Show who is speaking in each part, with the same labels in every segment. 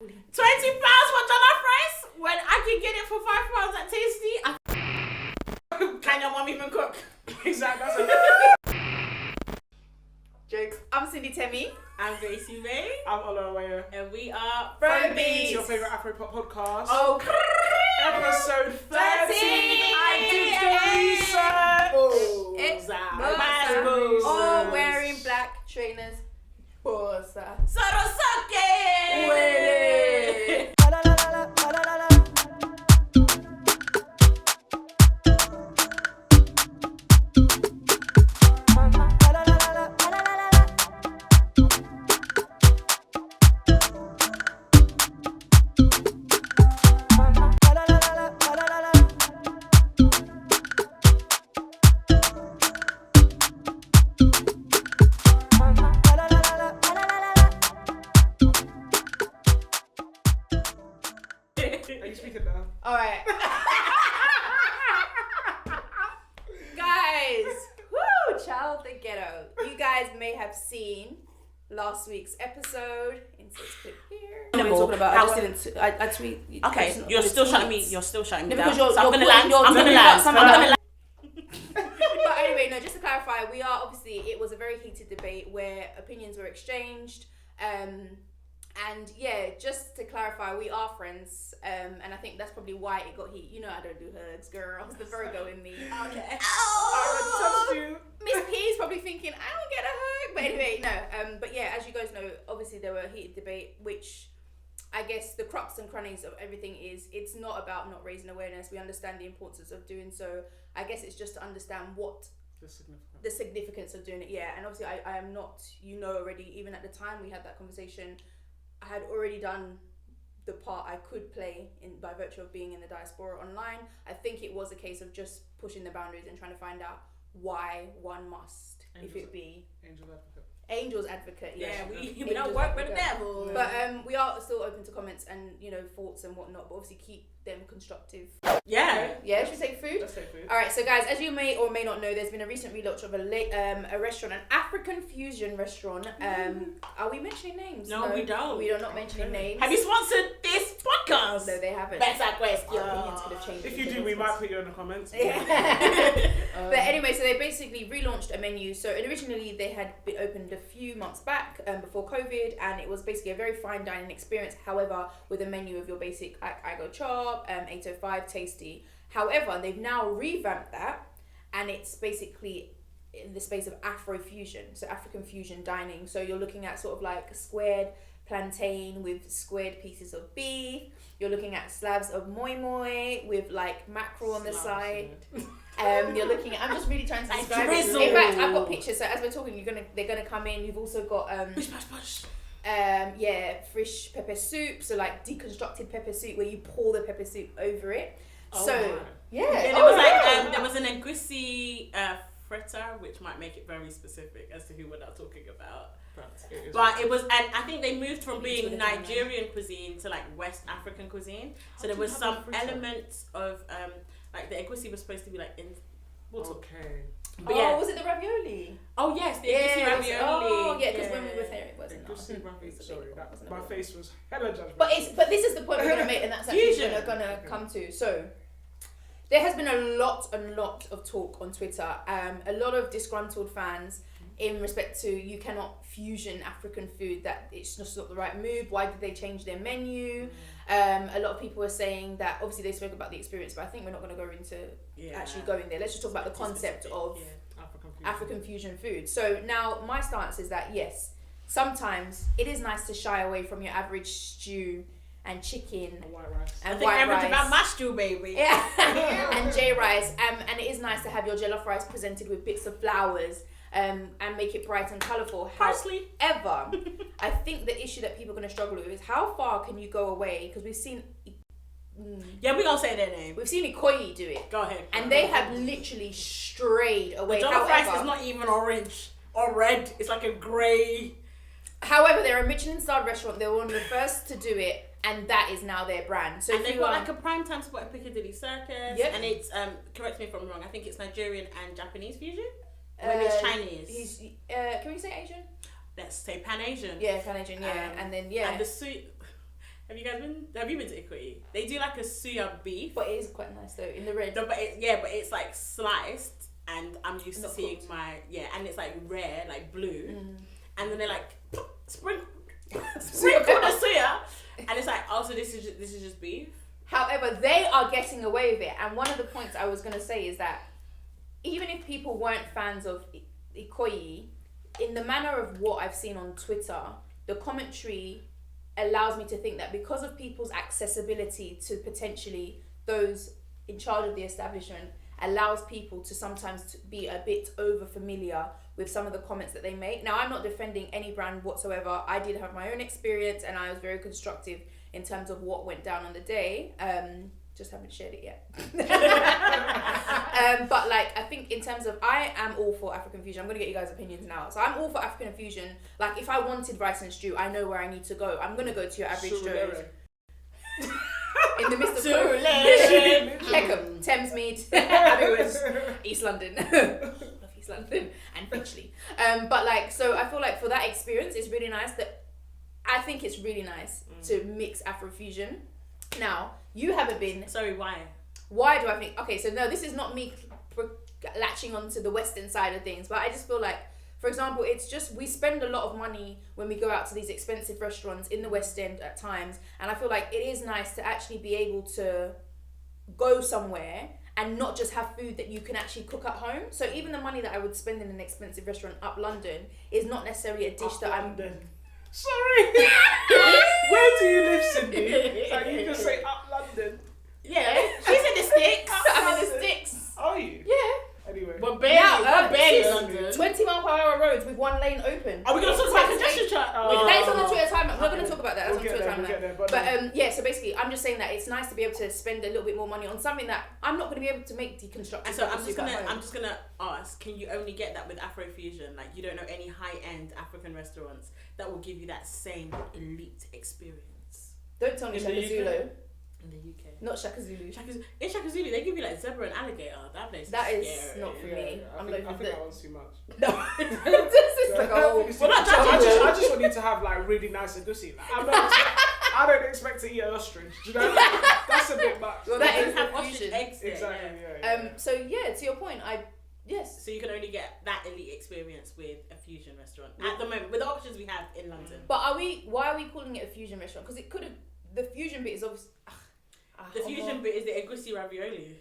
Speaker 1: £20 for jollof rice when I can get it for £5 at Tasty. Can your mum even cook?
Speaker 2: Exactly.
Speaker 1: Jokes. I'm Cindy Temi. I'm Gracey Mae.
Speaker 2: I'm Ola Aweo.
Speaker 1: And we are
Speaker 2: Frobeats, your favourite Afro-pop podcast.
Speaker 1: Oh,
Speaker 2: episode 13. I did the research.
Speaker 1: All wearing black trainers. Sorosuke! Alright. Guys, woo, child the ghetto. You guys may have seen last week's episode. Insert clip here.
Speaker 3: What are we talking about? I just didn't. I tweet.
Speaker 1: Okay, you're still shutting me. You're still shutting me down.
Speaker 3: Because
Speaker 1: I'm gonna land.
Speaker 3: But anyway, no. Just to clarify, we are obviously. It was a very heated debate where opinions were exchanged. And yeah, just to clarify, we are friends, and I think that's probably why it got heat. You know, I don't do hugs, girl. It's the Virgo in me.
Speaker 1: Okay.
Speaker 3: Oh, Miss P is probably thinking, I don't get a hug. But anyway, no. But yeah, as you guys know, obviously there were a heated debate, which I guess the crux and crannies of everything is it's not about not raising awareness. We understand the importance of doing so. I guess it's just to understand what the significance of doing it. Yeah, and obviously I am not, you know already, even at the time we had that conversation, I had already done the part I could play in by virtue of being in the diaspora online. I think it was a case of just pushing the boundaries and trying to find out why one must, if it be Angel's advocate.
Speaker 1: Yeah, we don't work with the devil.
Speaker 3: But we are still open to comments and thoughts and whatnot. But obviously keep them constructive.
Speaker 1: Yeah.
Speaker 3: Yeah. Should we take food?
Speaker 2: Let's take food.
Speaker 3: All right. So guys, as you may or may not know, there's been a recent relaunch of a restaurant, an Afro-Fusion restaurant. Are we mentioning names?
Speaker 1: No, we don't.
Speaker 3: We are not mentioning names.
Speaker 1: Have you sponsored this podcast?
Speaker 3: No, they haven't.
Speaker 1: Better question.
Speaker 3: Your opinions could have changed.
Speaker 2: If you do, we might put you in the comments.
Speaker 3: Yeah. But anyway, so they basically relaunched a menu. So originally they had been opened a few months back before COVID, and it was basically a very fine dining experience. However, with a menu of your basic I go chop, 805, tasty. However, they've now revamped that, and it's basically in the space of Afro-Fusion, so African fusion dining. So you're looking at sort of like squared plantain with squared pieces of beef. You're looking at slabs of moi moi with like mackerel on the side. You're looking at, I'm just really trying to describe it. In fact, I've got pictures. So as we're talking, they're gonna come in. You've also got fresh pepper soup. So like deconstructed pepper soup where you pour the pepper soup over it.
Speaker 1: Yeah. And it was like there was an egusi fritter, which might make it very specific as to who we're not talking about. But it was, and I think they moved from being Nigerian cuisine to like West African cuisine. So there was some elements of like the egusi was supposed to be like in.
Speaker 2: Okay.
Speaker 3: But yeah. Was it the ravioli?
Speaker 1: Oh yes, the egusi ravioli.
Speaker 3: Oh yeah, because when we were there, it wasn't.
Speaker 2: Egusi ravioli. Sorry, my face was hella judgment.
Speaker 3: But this is the point we're gonna make, and that's actually what we're gonna come to. So there has been a lot of talk on Twitter. A lot of disgruntled fans in respect to you cannot fusion African food, that it's just not the right move. Why did they change their menu? A lot of people are saying that obviously they spoke about the experience, but I think we're not going to go into actually going there. Let's just talk about the concept of African fusion food. So now my stance is that yes, sometimes it is nice to shy away from your average stew and chicken
Speaker 2: and white rice.
Speaker 1: And white rice. About my stew, baby.
Speaker 3: Yeah. And J rice. And it is nice to have your jollof rice presented with bits of flowers. And make it bright and colourful. However, I think the issue that people are going to struggle with is how far can you go away? Because we've seen...
Speaker 1: Yeah, we're going to say their name.
Speaker 3: We've seen Ikoyi do it.
Speaker 1: Go ahead.
Speaker 3: And they have literally strayed away.
Speaker 1: The jollof rice is not even orange or red. It's like a grey...
Speaker 3: However, they're a Michelin-starred restaurant. They were one of the first to do it. And that is now their brand. So
Speaker 1: and they've got like a prime time spot in Piccadilly Circus. Yep. And it's, correct me if I'm wrong, I think it's Nigerian and Japanese fusion. Maybe it's Chinese.
Speaker 3: Can we say Asian?
Speaker 1: Let's say Pan-Asian.
Speaker 3: Yeah, Pan-Asian, yeah. And then, yeah.
Speaker 1: And the soup, Have you been to Ikoyi? They do like a suya beef.
Speaker 3: But it is quite nice though, in the red.
Speaker 1: No, but it's like sliced, and I'm used to seeing and it's like rare, like blue, and then they like sprinkle the suya, and it's like, oh, so this is just beef.
Speaker 3: However, they are getting away with it, and one of the points I was gonna say is that even if people weren't fans of Ikoyi, in the manner of what I've seen on Twitter, the commentary allows me to think that because of people's accessibility to potentially those in charge of the establishment, allows people to sometimes be a bit over familiar with some of the comments that they make. Now, I'm not defending any brand whatsoever. I did have my own experience and I was very constructive in terms of what went down on the day. Just haven't shared it yet. But like, I think in terms of, I am all for African fusion. I'm going to get you guys' opinions now. So I'm all for African fusion. Like, if I wanted rice and stew, I know where I need to go. I'm going to go to your average Joe's. In the midst of Peckham, Thamesmead, Abbey Wood, East London. Love East London and Finchley. But like, so I feel like for that experience, it's really nice that I think it's really nice to mix Afro-Fusion. Now, you haven't been...
Speaker 1: Sorry, why?
Speaker 3: Why do I think... Okay, so no, this is not me latching onto the Western side of things, but I just feel like, for example, it's just, we spend a lot of money when we go out to these expensive restaurants in the West End at times, and I feel like it is nice to actually be able to go somewhere and not just have food that you can actually cook at home. So even the money that I would spend in an expensive restaurant up London is not necessarily a dish that I'm...
Speaker 2: Sorry. Where do you live, Cindy? Like, you just say up London.
Speaker 1: Yeah, she's in the sticks.
Speaker 3: I'm in the sticks.
Speaker 2: Are you?
Speaker 3: Yeah.
Speaker 2: Anyway.
Speaker 1: But barely London.
Speaker 3: 20 mile per hour roads with one lane open.
Speaker 1: Are we going to talk about congestion chart?
Speaker 3: That is on the Twitter timeline. We're going to talk about that. That's on the Twitter timeline.
Speaker 2: But
Speaker 3: yeah, so basically, I'm just saying that it's nice to be able to spend a little bit more money on something that I'm not going to be able to make deconstructed.
Speaker 1: So I'm just gonna ask, can you only get that with Afro-Fusion? Like, you don't know any high-end African restaurants that will give you that same elite experience?
Speaker 3: Don't tell me Shaka Zulu.
Speaker 1: In the UK.
Speaker 3: Not Shaka Zulu.
Speaker 1: In Shaka Zulu, they give you like zebra and alligator. That place
Speaker 3: is
Speaker 1: scary.
Speaker 3: not for me.
Speaker 2: I think that one's too much.
Speaker 3: No. This is like a whole...
Speaker 2: I just want you to have like really nice and juicy. Like, I don't expect to eat an ostrich. Do you know? That's a bit much.
Speaker 3: Well, that is
Speaker 1: have
Speaker 3: Afro-Fusion.
Speaker 1: eggs.
Speaker 2: Exactly.
Speaker 1: Yeah.
Speaker 3: So yeah, to your point, yes.
Speaker 1: So you can only get that elite experience with a fusion restaurant at the moment, with the options we have in London.
Speaker 3: But why are we calling it a fusion restaurant? Because it could have, the fusion bit is obviously...
Speaker 1: The fusion bit is the egusi ravioli.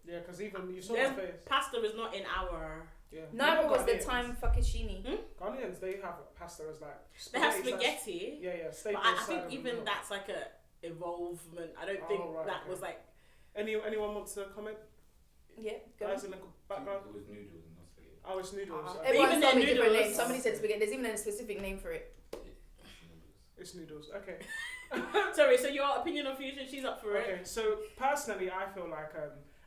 Speaker 2: Yeah, because even you saw the face.
Speaker 1: Pasta is not in our...
Speaker 3: Yeah. Neither was the time fettuccine.
Speaker 2: Ghanaians, they have pasta as like...
Speaker 1: They have spaghetti.
Speaker 2: Yeah.
Speaker 1: But I think even that's like a evolvement. I don't think was like...
Speaker 2: Anyone wants to comment?
Speaker 3: Yeah, go
Speaker 2: Guys in the background?
Speaker 4: It was noodles, not spaghetti.
Speaker 2: Oh, it's noodles.
Speaker 3: Everyone told me different names. Somebody said spaghetti. There's even a specific name for it.
Speaker 2: It's noodles. Okay.
Speaker 1: Sorry, so your opinion on fusion, she's up for it.
Speaker 2: Okay, so personally, I feel like,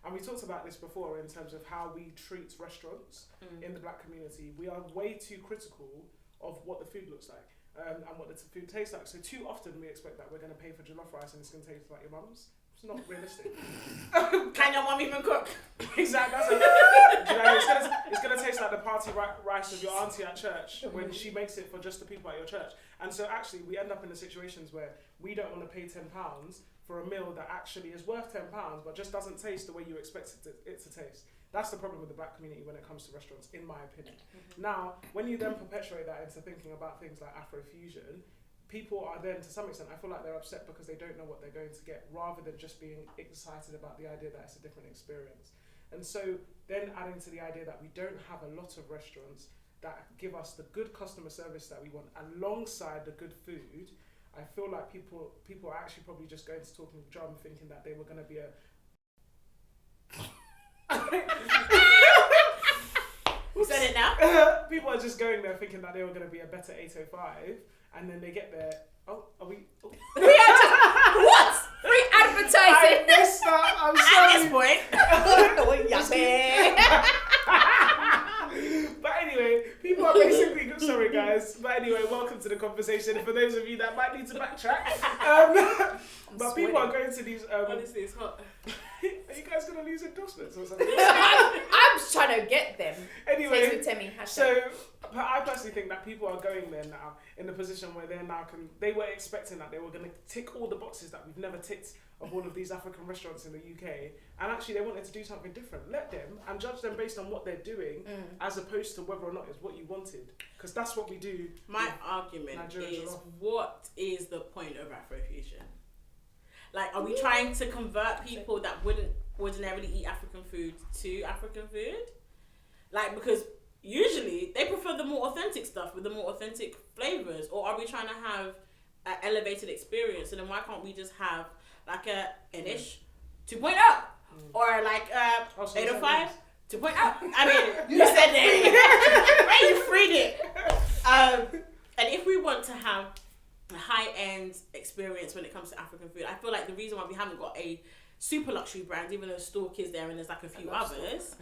Speaker 2: and we talked about this before in terms of how we treat restaurants in the black community. We are way too critical of what the food looks like and what the food tastes like. So too often we expect that we're going to pay for jollof rice and it's going to taste like your mum's. It's not realistic.
Speaker 1: Can your mum even cook?
Speaker 2: Exactly. That's it's going to taste like the party rice of your auntie at church when she makes it for just the people at your church. And so actually we end up in the situations where we don't want to pay £10 for a meal that actually is worth £10 but just doesn't taste the way you expect it to taste. That's the problem with the black community when it comes to restaurants, in my opinion. Now, when you then perpetuate that into thinking about things like Afro-Fusion, people are then, to some extent, I feel like they're upset because they don't know what they're going to get, rather than just being excited about the idea that it's a different experience. And so then adding to the idea that we don't have a lot of restaurants that give us the good customer service that we want alongside the good food, I feel like people are actually probably just going to Talking Drum thinking that they were going to be a...
Speaker 1: You said it now?
Speaker 2: People are just going there thinking that they were going to be a better 805, and then they get there. Oh, are we? Oh.
Speaker 3: What? Free advertising.
Speaker 2: I messed up. I'm sorry.
Speaker 1: At this point.
Speaker 2: But anyway, people are basically sorry guys. But anyway, welcome to the conversation. For those of you that might need to backtrack, but people are going to these.
Speaker 1: Honestly, it's hot.
Speaker 2: Are you guys gonna lose endorsements or something?
Speaker 3: I'm trying to get them.
Speaker 2: Anyway,
Speaker 3: Taste with Temi,
Speaker 2: so I personally think that people are going there now in the position where they were expecting that they were going to tick all the boxes that we've never ticked of all of these African restaurants in the UK, and actually they wanted to do something different. Let them and judge them based on what they're doing, as opposed to whether or not it's what you wanted, because that's what we do.
Speaker 1: My argument is, what is the point of Afro-Fusion? Like, are we trying to convert people that wouldn't ordinarily eat African food to African food? Like, because usually they prefer the more authentic stuff with the more authentic flavors, or are we trying to have an elevated experience? And then why can't we just have like a Inish 2.0 or like 805 2.0? I mean, you said it. Right, you freed it. And if we want to have a high-end experience when it comes to African food, I feel like the reason why we haven't got a super luxury brand, even though Stork is there and there's like a few others,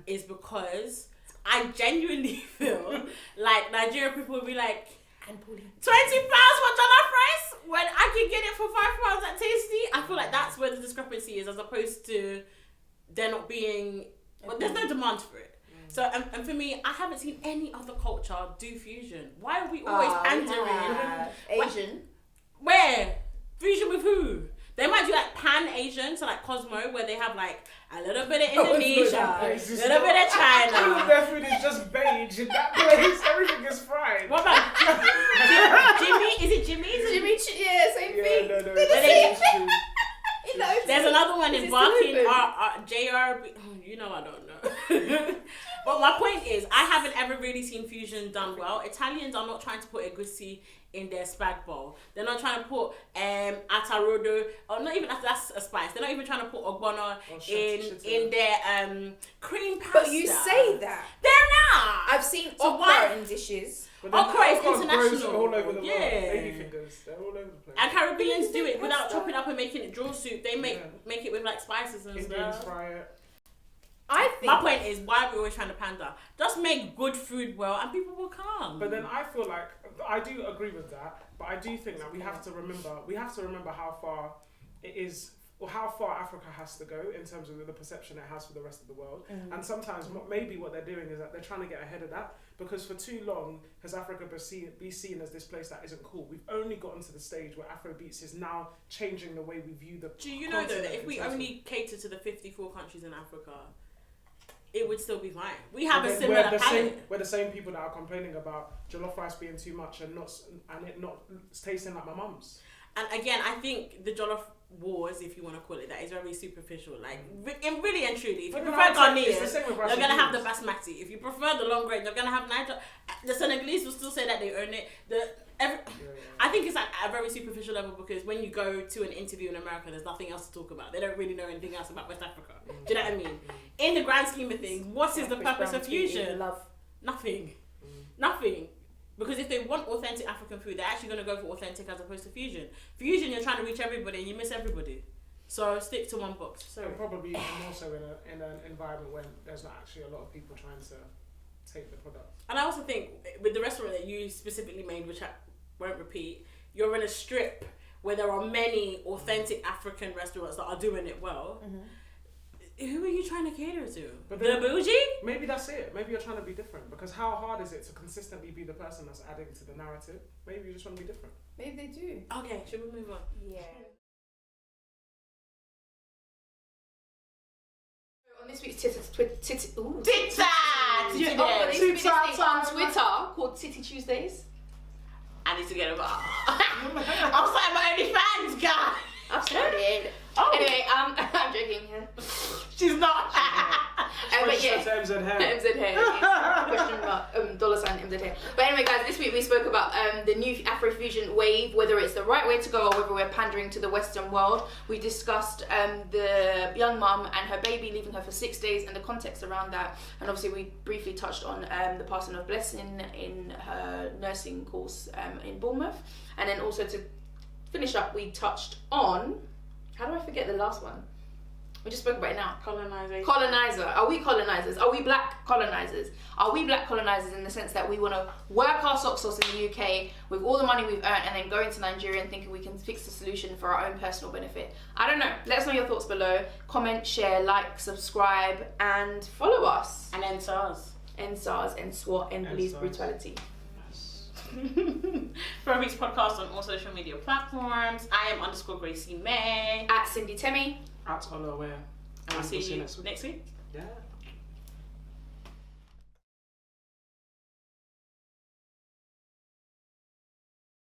Speaker 1: is because I genuinely feel like Nigerian people would be like, £20 for jollof rice when I can get it for £5 at Tasty. I feel like that's where the discrepancy is, as opposed to there not being, well, there's no demand for it. So, and for me, I haven't seen any other culture do fusion. Why are we always pandering?
Speaker 3: Asian.
Speaker 1: Where? Fusion with who? They might do like pan-Asian, so like Cosmo, where they have like a little bit of Indonesia, a little bit of China.
Speaker 2: Their food is just beige in that place. Everything is fried.
Speaker 1: What about Jimmy? Is it Jimmy?
Speaker 3: Jimmy, yeah, same thing.
Speaker 2: No,
Speaker 1: there's another one in Barking, JRB. You know I don't know. But my point is, I haven't ever really seen fusion done well. Italians are not trying to put a Gracey in their spag bowl. They're not trying to put atarodo, or not even, that's a spice. They're not even trying to put ogbono in their cream pasta.
Speaker 3: But you say that.
Speaker 1: They're not.
Speaker 3: I've seen okra in dishes.
Speaker 1: Okra is international.
Speaker 2: All over the world. Ladyfingers, they're all over the place.
Speaker 1: And Caribbeans do it without chopping up and making it draw soup. They make it with like spices and
Speaker 2: Indians
Speaker 1: stuff.
Speaker 2: fry it.
Speaker 3: I think
Speaker 1: my point is, why are we always trying to pander? Just make good food well and people will come.
Speaker 2: But then I feel like, I do agree with that, but I do think that we have to remember how far it is, or how far Africa has to go in terms of the perception it has for the rest of the world. And sometimes maybe what they're doing is that they're trying to get ahead of that, because for too long has Africa be seen as this place that isn't cool. We've only gotten to the stage where Afrobeats is now changing the way we view the
Speaker 1: Do you know though that if we only cater to the 54 countries in Africa, it would still be fine. We have a similar palate.
Speaker 2: We're the same people that are complaining about jollof rice being too much and it not tasting like my mum's.
Speaker 1: And again, I think the jollof wars, if you want to call it that, is very superficial. Like, really and truly, if you prefer Ghanaians, you're going to have the basmati. If you prefer the long grain, you're going to have Niger. The Senegalese will still say that they own it. I think it's like at a very superficial level, because when you go to an interview in America, there's nothing else to talk about. They don't really know anything else about West Africa. Do you know what I mean? In the grand scheme of things, what is the purpose of fusion? Nothing. Nothing. Because if they want authentic African food, they're actually going to go for authentic as opposed to fusion. Fusion, you're trying to reach everybody and you miss everybody. So stick to one box. So
Speaker 2: probably more so in an environment when there's not actually a lot of people trying to take the product.
Speaker 1: And I also think with the restaurant that you specifically made, which I won't repeat, you're in a strip where there are many authentic African restaurants that are doing it well. Who are you trying to cater to? But the bougie?
Speaker 2: Maybe that's it. Maybe you're trying to be different, because how hard is it to consistently be the person that's adding to the narrative? Maybe you just want to be different.
Speaker 3: Maybe they do.
Speaker 1: Okay, should we move on?
Speaker 3: Yeah. On this week's TikTok on Twitter called Titty Tuesdays.
Speaker 1: I need to get a bar. I'm starting my OnlyFans, guys.
Speaker 3: I've started. Anyway, I'm joking.
Speaker 1: She's not.
Speaker 3: But yeah,
Speaker 2: MZ hair.
Speaker 3: MZ hair. Yes. Question mark. $sign MZ hair. But anyway, guys, this week we spoke about the new Afrofusion wave, whether it's the right way to go or whether we're pandering to the Western world. We discussed the young mum and her baby, leaving her for 6 days, and the context around that. And obviously, we briefly touched on the passing of Blessing in her nursing course in Bournemouth, and then also to finish up, we touched on. How do I forget the last one? We just spoke about it now. Colonizer. Are we colonizers? Are we black colonizers? Are we black colonizers in the sense that we want to work our socks off in the UK with all the money we've earned and then go into Nigeria and thinking we can fix the solution for our own personal benefit? I don't know. Let us know your thoughts below. Comment, share, like, subscribe, and follow us.
Speaker 1: And enter us.
Speaker 3: End SARS, end SWAT, end police brutality.
Speaker 1: Frobeats podcast on all social media platforms. I am _Gracey Mae.
Speaker 3: At Cindy Temi.
Speaker 2: At Ola Aweo.
Speaker 1: And we'll see you next week.
Speaker 2: Yeah.